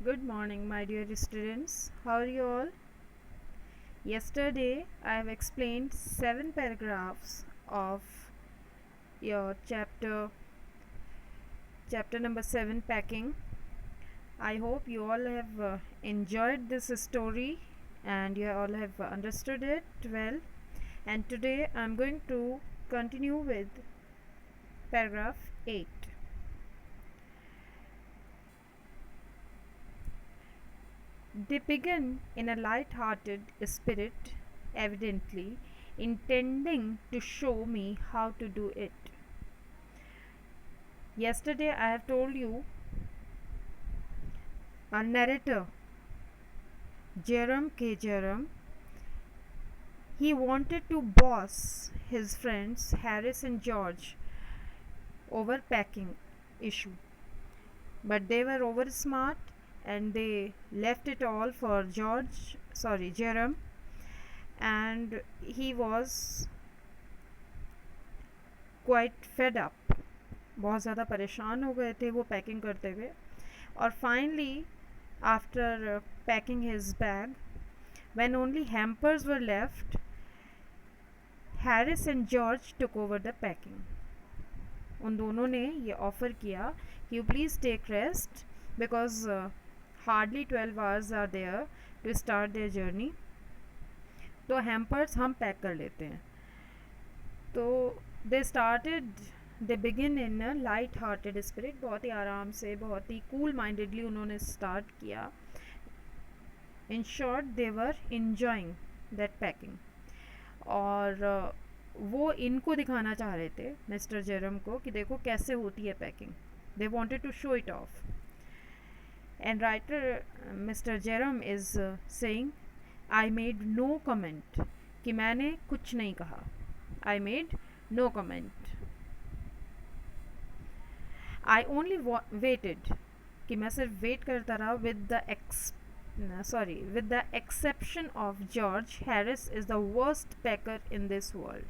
Good morning, my dear students. How are you all? Yesterday, I have explained 7 paragraphs of your chapter number 7, packing. I hope you all have enjoyed this story and you all have understood it well. And today, I am going to continue with paragraph 8. They began in a light-hearted spirit, evidently intending to show me how to do it. Yesterday I have told you our narrator, Jerome, he wanted to boss his friends Harris and George over packing issue, but they were over smart and they left it all for Jerome, and he was quite fed up. बहुत ज़्यादा परेशान हो गए थे वो packing करते हुए. और finally after packing his bag, when only hampers were left, Harris and George took over the packing. उन दोनों ने ये ऑफ़र किया कि you please take rest because hardly 12 hours are there to start their journey, तो hampers हम pack कर लेते हैं. तो they begin in a light hearted spirit. बहुत ही आराम से, बहुत ही कूल माइंडेडली उन्होंने स्टार्ट किया. In short they were enjoying that packing. और वो इनको दिखाना चाह रहे थे, मिस्टर जेरम को, कि देखो कैसे होती है packing. They wanted to show it off. And writer mister Jerome is saying, I made no comment, कि मैंने कुछ नहीं कहा. I made no comment. I only waited, कि मैं सिर्फ वेट करता रहा. With the exception of George, Harris is the worst packer in this world,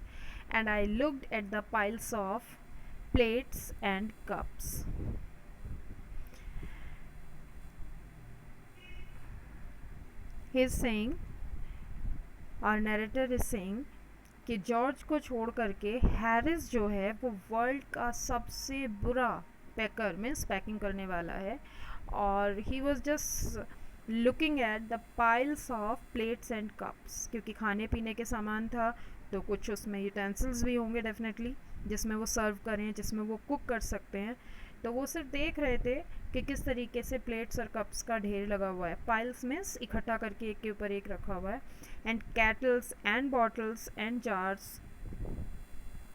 and I looked at the piles of plates and cups. He is saying, our narrator is saying, कि George को छोड़ करके Harris जो है वो world का सबसे बुरा पैकर मीन्स पैकिंग करने वाला है. और he was just looking at the piles of plates and cups, क्योंकि खाने पीने के सामान था तो कुछ उसमें यूटेंसिल्स भी होंगे डेफिनेटली, जिसमें वो सर्व करें, जिसमें वो कुक कर सकते हैं. तो वो सिर्फ देख रहे थे कि किस तरीके से प्लेट्स और कप्स का ढेर लगा हुआ है. पाइल्स मीन्स इकट्ठा करके एक के ऊपर एक रखा हुआ है. And kettles and bottles and jars,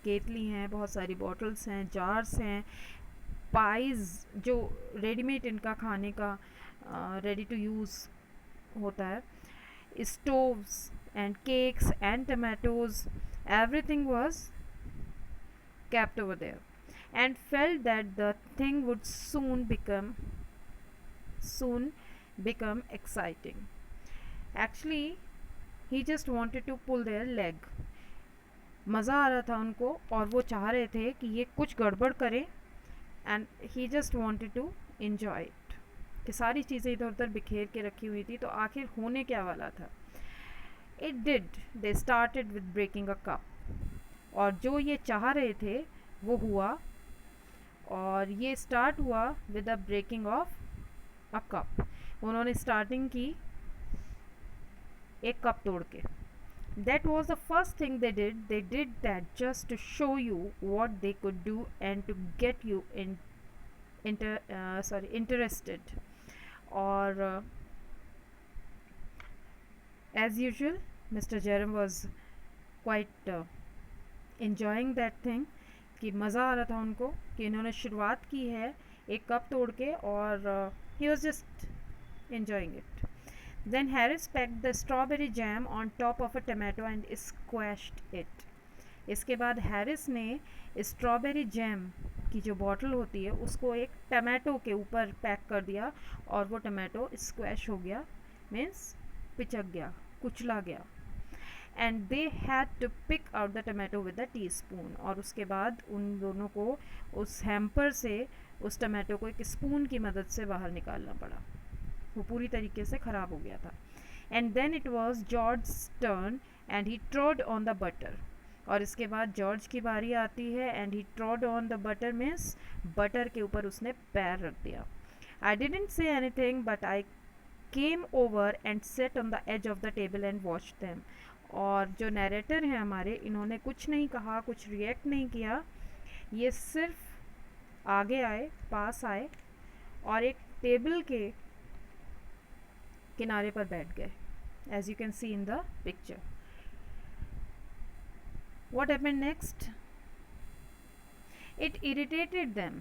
केतली हैं, बहुत सारी बॉटल्स हैं, जार्स हैं, पाइज जो रेडीमेड इनका खाने का रेडी टू यूज़ होता है, stoves and cakes and tomatoes, everything was kept over there, and felt that the thing would soon become exciting. Actually, he just wanted to pull their leg. मज़ा आ रहा था उनको और वो चाह रहे थे कि ये कुछ गड़बड़ करें. And he just wanted to enjoy it, कि सारी चीज़ें इधर उधर बिखेर के रखी हुई थी, तो आखिर होने क्या वाला था. It did. They started with breaking a cup. और जो ये चाह रहे थे वो हुआ, और ये स्टार्ट हुआ with the breaking of a cup. उन्होंने स्टार्टिंग की एक कप तोड़ के. That was the first thing they did. They did that just to show you what they could do and to get you interested. और as usual mister Jerome was quite enjoying that thing, कि मज़ा आ रहा था उनको कि इन्होंने शुरुआत की है एक कप तोड़ के, और he was just enjoying it. Then Harris packed the strawberry jam on top of a tomato and squashed it. इसके बाद हैरिस ने स्ट्रॉबेरी जैम की जो बॉटल होती है उसको एक टमाटो के ऊपर पैक कर दिया, और वो टमाटो स्क्वैश हो गया, मीन्स पिचक गया, कुचला गया. And they had to pick out the tomato with the teaspoon. और उसके बाद उन दोनों को उस हैम्पर से उस टमाटो को एक स्पून की मदद से बाहर निकालना पड़ा. वो पूरी तरीके से ख़राब हो गया था. And then it was George turn and he trod on the butter. और इसके बाद जॉर्ज की बारी आती है and he trod on the butter means butter के ऊपर उसने पैर रख दिया. I didn't say anything but I came over and sat on the edge of the table and watch them. और जो नरेटर हैं हमारे, इन्होंने कुछ नहीं कहा, कुछ रिएक्ट नहीं किया, ये सिर्फ आगे आए, पास आए और एक टेबल के किनारे पर बैठ गए, as you can see in the picture. What happened next? It irritated them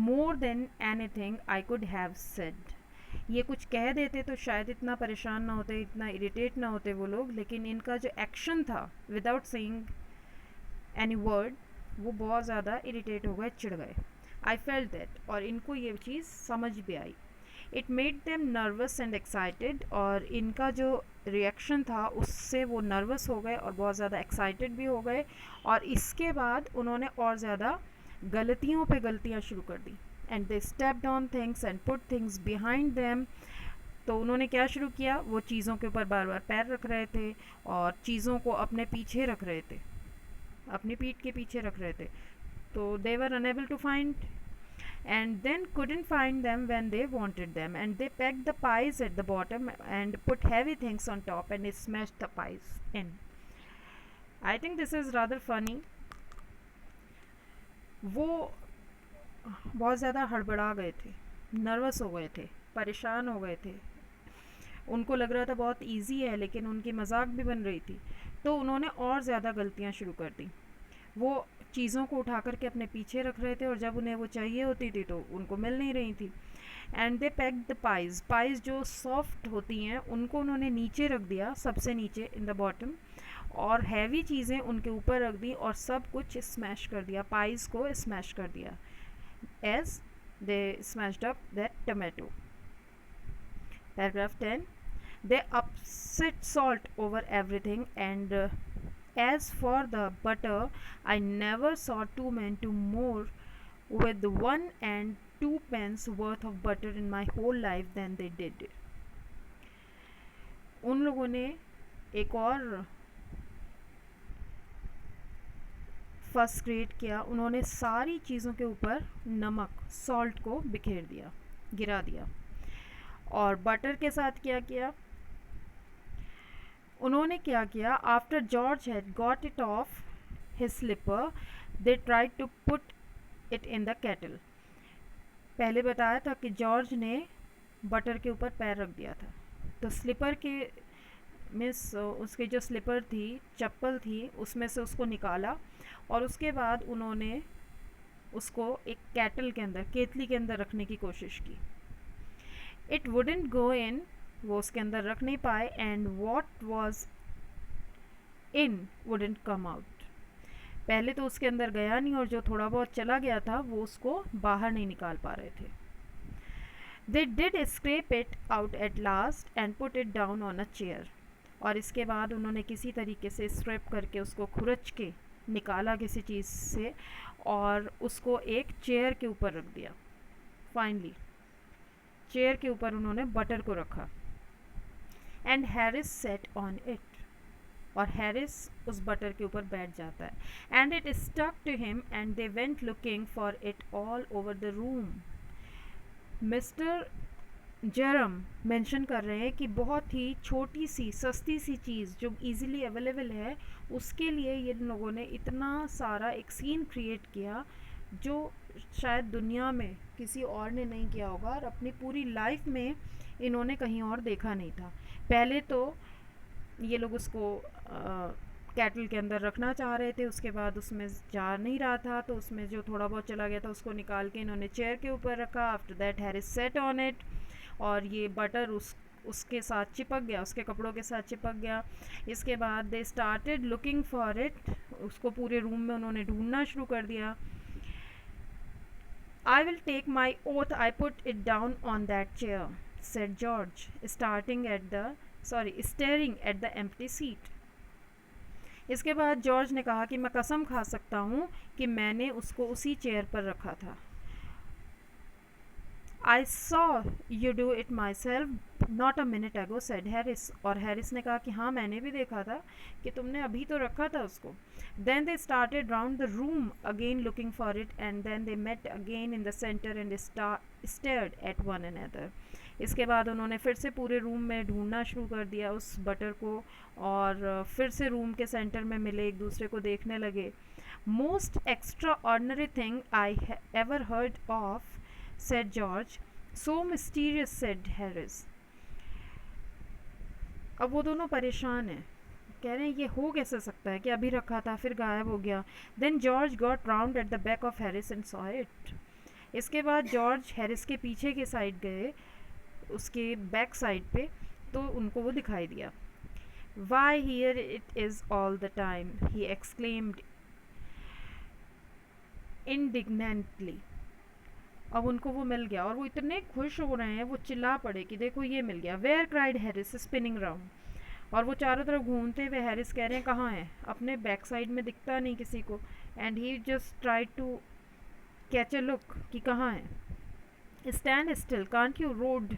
more than anything I could have said. ये कुछ कह देते तो शायद इतना परेशान ना होते, इतना इरिटेट ना होते वो लोग, लेकिन इनका जो एक्शन था विदाउट सेइंग एनी वर्ड, वो बहुत ज़्यादा इरिटेट हो गए, चिढ़ गए. I felt that. और इनको ये चीज़ समझ भी आई. It made them nervous and excited. और इनका जो रिएक्शन था उससे वो नर्वस हो गए और बहुत ज़्यादा एक्साइटेड भी हो गए. और इसके बाद उन्होंने और ज़्यादा गलतियों पे गलतियाँ शुरू कर दी. And they stepped on things and put things behind them. तो उन्होंने क्या शुरू किया, वो चीज़ों के ऊपर बार बार पैर रख रहे थे और चीज़ों को अपने पीछे रख रहे थे, अपनी पीठ के पीछे रख रहे थे. तो they were unable to find and then couldn't find them when they wanted them, and they packed the pies at the bottom and put heavy things on top and smashed the pies in. I think this is rather funny. वो बहुत ज़्यादा हड़बड़ा गए थे, nervous हो गए थे, परेशान हो गए थे. उनको लग रहा था बहुत इजी है, लेकिन उनकी मजाक भी बन रही थी. तो उन्होंने और ज़्यादा गलतियाँ शुरू कर दी. वो चीज़ों को उठा करके अपने पीछे रख रहे थे और जब उन्हें वो चाहिए होती थी तो उनको मिल नहीं रही थी. And they packed the pies. Pies जो सॉफ्ट होती हैं उनको उन्होंने नीचे रख दिया, सबसे नीचे इन द बॉटम, और हैवी चीज़ें उनके ऊपर रख दी और सब कुछ स्मैश कर दिया, पाइज को स्मैश कर दिया, as they smashed up that tomato. Paragraph 10. They upset salt over everything and as for the butter, I never saw two men do more with 1 and 2 pence worth of butter in my whole life than they did. उन लोगों ने एक और फस create किया. उन्होंने सारी चीज़ों के ऊपर नमक, सॉल्ट को बिखेर दिया, गिरा दिया. और बटर के साथ क्या किया, उन्होंने क्या किया, after George had got it off his slipper they tried to put it in the kettle. पहले बताया था कि जॉर्ज ने बटर के ऊपर पैर रख दिया था, तो स्लीपर के मिस उसके जो स्लीपर थी, चप्पल थी, उसमें से उसको निकाला और उसके बाद उन्होंने उसको एक केटल के अंदर, केतली के अंदर रखने की कोशिश की. इट वुडंट गो इन, वो उसके अंदर रख नहीं पाए. And what was in wouldn't come out. पहले तो उसके अंदर गया नहीं और जो थोड़ा बहुत चला गया था वो उसको बाहर नहीं निकाल पा रहे थे. They did scrap it out at last and put it down on a chair. और इसके बाद उन्होंने किसी तरीके से स्क्रैप करके उसको खुरच के निकाला किसी चीज़ से और उसको एक चेयर के ऊपर रख दिया. फाइनली चेयर के ऊपर उन्होंने बटर को रखा. And Harris sat on it. और हैरिस उस बटर के ऊपर बैठ जाता है. And it stuck to him and they went looking for it all over the room. Mister Jerome mention कर रहे हैं कि बहुत ही छोटी सी सस्ती सी चीज़ जो इजीली अवेलेबल है, उसके लिए ये लोगों ने इतना सारा एक सीन क्रिएट किया जो शायद दुनिया में किसी और ने नहीं किया होगा और अपनी पूरी लाइफ में इन्होंने कहीं और देखा नहीं था. पहले तो ये लोग उसको कैटल के अंदर रखना चाह रहे थे, उसके बाद उसमें जा नहीं रहा था तो उसमें जो थोड़ा बहुत चला गया था उसको निकाल के इन्होंने चेयर के ऊपर रखा. After that Harris sat on it और ये बटर उसके साथ चिपक गया, उसके कपड़ों के साथ चिपक गया. इसके बाद they started looking for it. उसको पूरे रूम में उन्होंने ढूंढना शुरू कर दिया. I will take my oath I put it down on that chair, said George, staring at the empty seat. इसके बाद जॉर्ज ने कहा कि मैं कसम खा सकता हूँ कि मैंने उसको उसी चेयर पर रखा था. I saw you do it my self not a minute ago said Harris, और हैरिस ने कहा कि हाँ मैंने भी देखा था कि तुमने अभी तो रखा था उसको. Then they started round the room again looking for it and then they met again in the centre and stared at one another. इसके बाद उन्होंने फिर से पूरे रूम में ढूंढना शुरू कर दिया उस बटर को, और फिर से रूम के सेंटर में मिले, एक दूसरे को देखने लगे. Most extra ordinary thing I ever heard of said George. So mysterious, said Harris. अब वो दोनों परेशान हैं, कह रहे हैं ये हो कैसे सकता है कि अभी रखा था फिर गायब हो गया. Then George got round at the back of Harris and saw it. इसके बाद जॉर्ज हैरिस के पीछे के साइड गए, उसके बैक साइड पे, तो उनको वो दिखाई दिया. Why here it is all the time, he exclaimed indignantly. अब उनको वो मिल गया और वो इतने खुश हो रहे हैं, वो चिल्ला पड़े कि देखो ये मिल गया. Where cried Harris spinning round. और वो चारों तरफ घूमते हुए हैरिस कह रहे हैं कहाँ है, अपने बैक साइड में दिखता नहीं किसी को. And he just try to catch a look कि कहाँ है. Stand still can't you, roared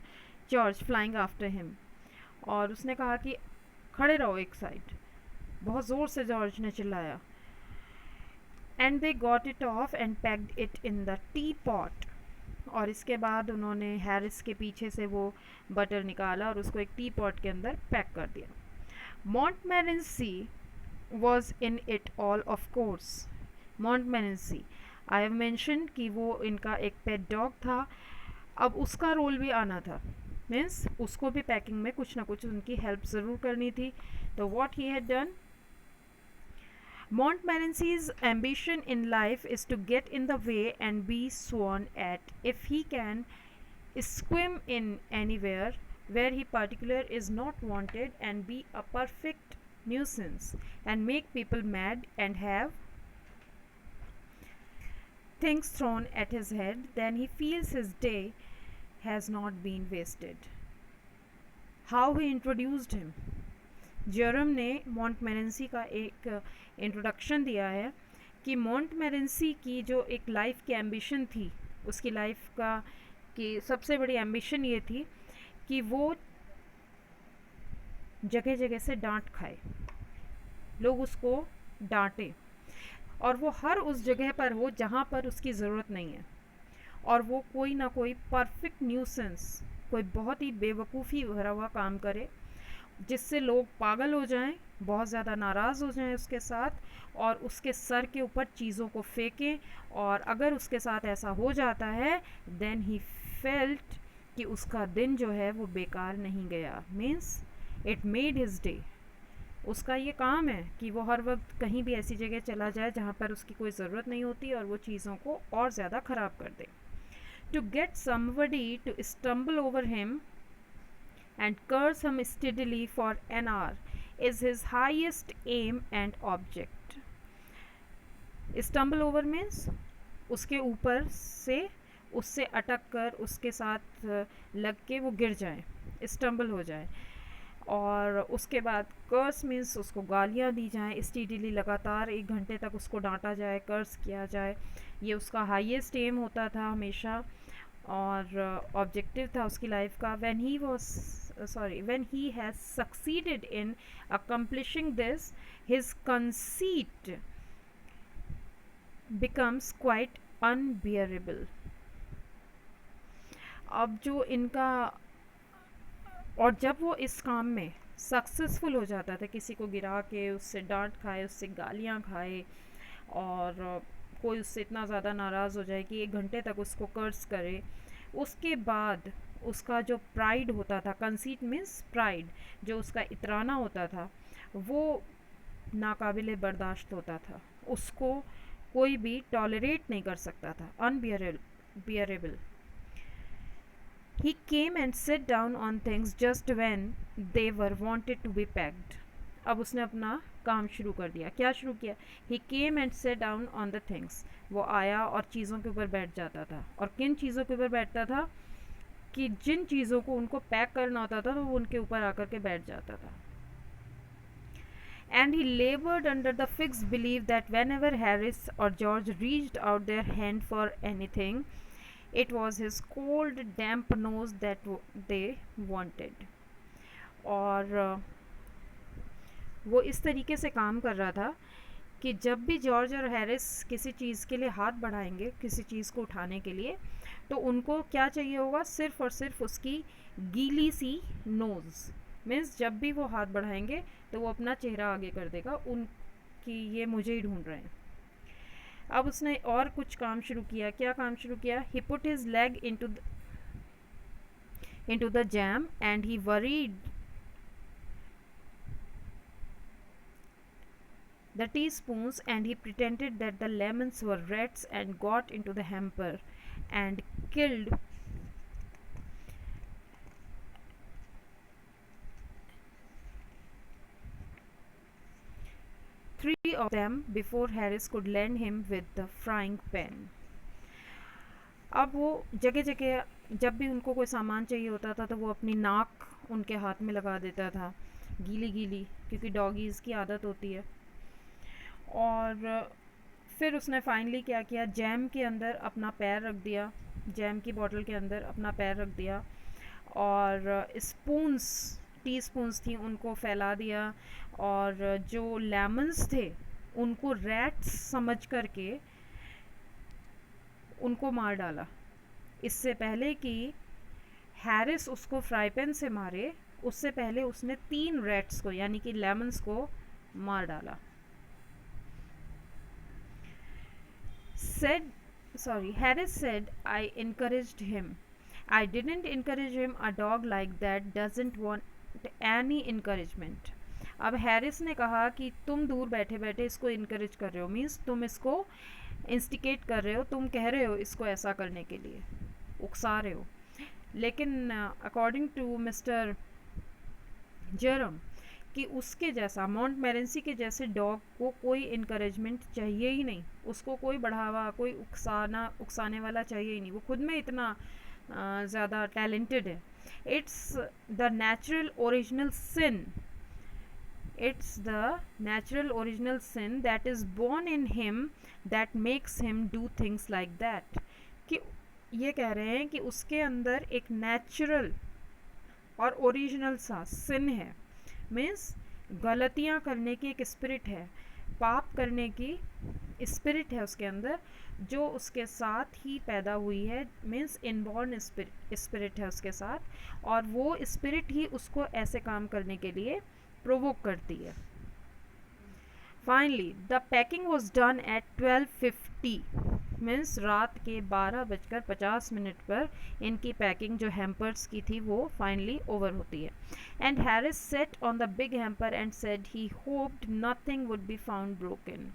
George flying after him. और उसने कहा कि खड़े रहो एक साइड, बहुत ज़ोर से जॉर्ज ने चिल्लाया. And they got it off and packed it in the T pot. और इसके बाद उन्होंने हैरिस के पीछे से वो बटर निकाला और उसको एक टी पॉट के अंदर पैक कर दिया. Montmorency was in it all of course. Montmorency I have mention कि वो इनका एक पेट डॉग था, अब उसका रोल भी आना था. मीन्स उसको भी पैकिंग में कुछ ना कुछ उनकी हेल्प ज़रूर करनी थी. तो what he had done, Montmorency's ambition in life is to get in the way and be sworn at. If he can swim in anywhere where he particular is not wanted and be a perfect nuisance and make people mad and have things thrown at his head, then he feels his day has not been wasted. How he introduced him. Jeram ने मॉन्टमेरेंसी का एक introduction दिया है कि मॉन्टमेरेंसी की जो एक life की एम्बिशन थी, उसकी लाइफ का कि सबसे बड़ी एम्बिशन ये थी कि वो जगह जगह से डांट खाए, लोग उसको डांटे, और वो हर उस जगह पर हो जहाँ पर उसकी ज़रूरत नहीं है, और वो कोई ना कोई परफेक्ट न्यूसेंस, कोई बहुत ही बेवकूफ़ी भरा हुआ काम करे जिससे लोग पागल हो जाएं, बहुत ज़्यादा नाराज़ हो जाएं उसके साथ, और उसके सर के ऊपर चीज़ों को फेंकें. और अगर उसके साथ ऐसा हो जाता है, देन ही फेल्ट कि उसका दिन जो है वो बेकार नहीं गया. Means it made his day. उसका ये काम है कि वो हर वक्त कहीं भी ऐसी जगह चला जाए जहाँ पर उसकी कोई ज़रूरत नहीं होती और वो चीज़ों को और ज़्यादा ख़राब कर दे. To get somebody to stumble over him and curse him steadily for an hour is his highest aim and object. Stumble over means उसके ऊपर से, उससे अटक कर, उसके साथ लग के वो गिर जाए, स्टम्बल हो जाए. और उसके बाद कर्स मीन्स उसको गालियाँ दी जाएँ स्टीडीली, लगातार 1 घंटे तक उसको डांटा जाए, कर्स किया जाए. ये उसका हाईएस्ट एम होता था हमेशा और ऑब्जेक्टिव था उसकी लाइफ का. when he has succeeded in accomplishing this, his conceit becomes quite unbearable. अब जो इनका, और जब वो इस काम में सक्सेसफुल हो जाता था, किसी को गिरा के उससे डांट खाए, उससे गालियाँ खाए, और कोई उससे इतना ज़्यादा नाराज़ हो जाए कि 1 घंटे तक उसको कर्स करे, उसके बाद उसका जो प्राइड होता था, कंसीट मीन्स प्राइड, जो उसका इतराना होता था, वो नाकाबिले बर्दाश्त होता था. उसको कोई भी टॉलरेट नहीं कर सकता था. Unbearable. He came and sat down on things just when they were wanted to be packed. अब उसने अपना काम शुरू कर दिया. क्या शुरू किया? He came and sat down on the things. वो आया और चीज़ों के ऊपर बैठ जाता था. और किन चीज़ों के ऊपर बैठता था कि जिन चीज़ों को उनको पैक करना होता था तो वो उनके ऊपर आकर के बैठ जाता था. And he labored under the fixed belief that whenever Harris or George reached out their hand for anything, It was his cold damp nose that they wanted. और वो इस तरीके से काम कर रहा था कि जब भी जॉर्ज और हैरिस किसी चीज़ के लिए हाथ बढ़ाएंगे, किसी चीज़ को उठाने के लिए, तो उनको क्या चाहिए होगा, सिर्फ़ और सिर्फ उसकी गीली सी नोज़। मीन्स जब भी वो हाथ बढ़ाएंगे तो वो अपना चेहरा आगे कर देगा, उनकी ये मुझे ही ढूंढ रहे हैं। अब उसने और कुछ काम शुरू किया। क्या काम शुरू किया? He put his leg into the jam and he worried the teaspoons and he pretended that the lemons were rats and got into the hamper and killed three of them before Harris could land him with the frying pan. अब वो जगह जगह जब भी उनको कोई सामान चाहिए होता था तो वो अपनी नाक उनके हाथ में लगा देता था, गीली गीली, क्योंकि डॉगीज़ की आदत होती है। और फिर उसने फाइनली क्या किया, जैम के अंदर अपना पैर रख दिया, जैम की बोतल के अंदर अपना पैर रख दिया और स्पून्स, टी स्पून्स थी, उनको फैला दिया और जो लेमन्स थे उनको रैट्स समझ करके उनको मार डाला। इससे पहले कि हैरिस उसको फ्राई पैन से मारे, उससे पहले उसने 3 रैट्स को यानी कि लेमन्स को मार डाला। Harris said, I encouraged him. I didn't encourage him. A dog like that doesn't want any encouragement. अब हैरिस ने कहा कि तुम दूर बैठे बैठे इसको इनकरेज कर रहे हो, मीन्स तुम इसको इंस्टिकेट कर रहे हो, तुम कह रहे हो इसको ऐसा करने के लिए, उकसा रहे हो। लेकिन अकॉर्डिंग टू मिस्टर जेरम कि उसके जैसा, मॉन्टमेरेंसी के जैसे डॉग को कोई इनकरेजमेंट चाहिए ही नहीं, उसको कोई बढ़ावा, कोई उकसाने वाला चाहिए ही नहीं, वो खुद में इतना ज़्यादा टैलेंटेड है। It's the natural original sin, it's the natural original sin that is born in him that makes him do things like that. कि ये कह रहे हैं कि उसके अंदर एक नेचुरल और ओरिजिनल सा सिन है, मीन्स गलतियाँ करने की एक स्पिरिट है, पाप करने की स्पिरिट है उसके अंदर, जो उसके साथ ही पैदा हुई है, मीन्स इनबॉर्न स्पिरिट है उसके साथ, और वो स्पिरिट ही उसको ऐसे काम करने के लिए प्रोवोक करती है। Finally the packing was done at 12:50, means रात के 12:50 पर इनकी पैकिंग जो हैम्पर्स की थी वो फाइनली ओवर होती है। And Harris sat on the big hamper and said he hoped nothing would be found broken.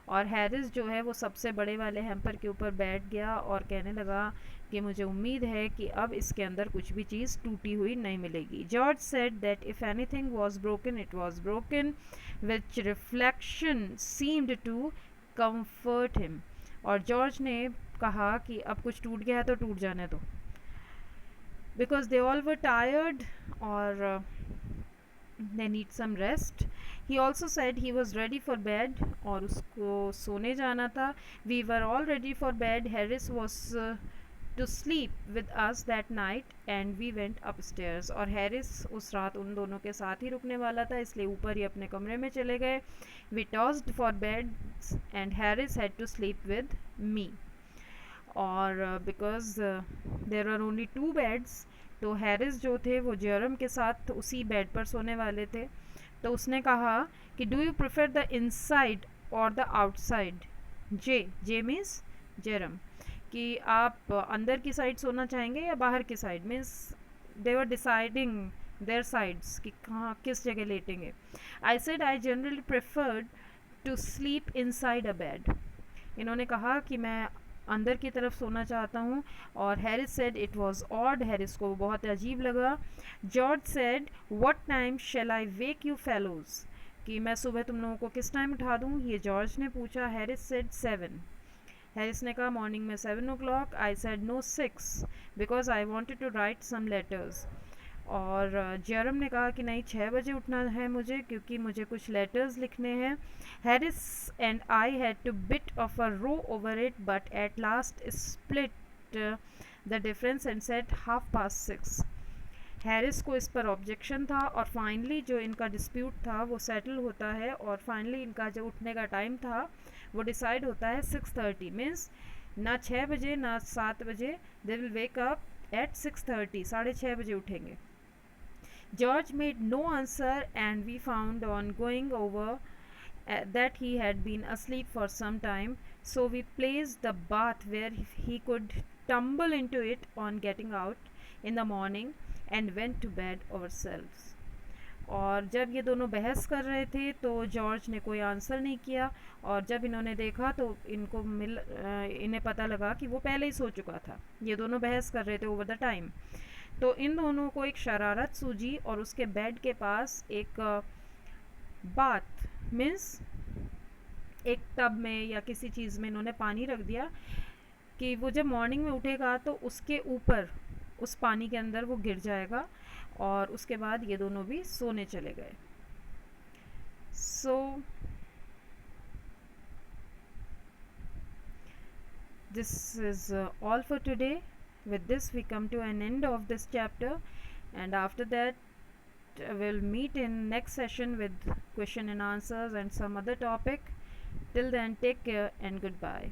और हैरिस जो है वो सबसे बड़े वाले हैम्पर के ऊपर बैठ गया और कहने लगा कि मुझे उम्मीद है कि अब इसके अंदर कुछ भी चीज़ टूटी हुई नहीं मिलेगी। George said that if anything was broken it was broken, which reflection seemed to comfort him. और जॉर्ज ने कहा कि अब कुछ टूट गया है तो टूट जाने दो, because they all were tired और they need some rest. He also said he was ready for bed और उसको सोने जाना था। We were all ready for bed. Harris was to sleep with us that night and we went upstairs. और Harris उस रात उन दोनों के साथ ही रुकने वाला था, इसलिए ऊपर ही अपने कमरे में चले गए। We tossed for beds and Harris had to sleep with me. और because there were only 2 beds, तो हैरिस जो थे वो जेरम के साथ उसी बेड पर सोने वाले थे। तो उसने कहा कि do you prefer the inside और the outside? J means Jeram, कि आप अंदर की साइड सोना चाहेंगे या बाहर की side, means they were deciding their sides कि कहाँ किस जगह लेटेंगे। I said I generally preferred to sleep inside a bed. इन्होंने कहा कि मैं अंदर की तरफ सोना चाहता हूँ, और Harris said it was odd, Harris को बहुत अजीब लगा। George said what time shall I wake you fellows, कि मैं सुबह तुम लोगों को किस टाइम उठा दूँ, ये जॉर्ज ने पूछा। हैरिस सेड 7, हैरिस ने कहा मॉर्निंग में 7 o'clock। I said no 6 because I wanted to write some letters. और जेरम ने कहा कि नहीं 6 बजे उठना है मुझे, क्योंकि मुझे कुछ लेटर्स लिखने हैं। Harris and I had to bit off a row over it but at last split the difference and set 6:30. Harris को इस पर ऑब्जेक्शन था और फाइनली जो इनका डिस्प्यूट था वो सेटल होता है और फाइनली इनका जो उठने का टाइम था वो डिसाइड होता है 6:30. मीन्स ना 6 बजे ना 7 बजे, they will wake up at 6:30, 6:30 बजे उठेंगे. George made no answer and we found on going over that he had been asleep for some time, so we placed the bath where he could tumble into it on getting out in the morning and went to bed ourselves. और जब ये दोनों बहस कर रहे थे तो George ने कोई आंसर नहीं किया और जब इन्होंने देखा तो इन्हें पता लगा कि वो पहले ही सो चुका था. ये दोनों बहस कर रहे थे ओवर द टाइम. तो इन दोनों को एक शरारत सूझी और उसके बेड के पास एक बाथ मीन्स एक टब में या किसी चीज़ में इन्होंने पानी रख दिया कि वो जब मॉर्निंग में उठेगा तो उसके ऊपर उस पानी के अंदर वो गिर जाएगा और उसके बाद ये दोनों भी सोने चले गए. So this is all for today. With this we come to an end of this chapter, and after that we'll meet in next session with question and answers and some other topic. Till then, take care and goodbye.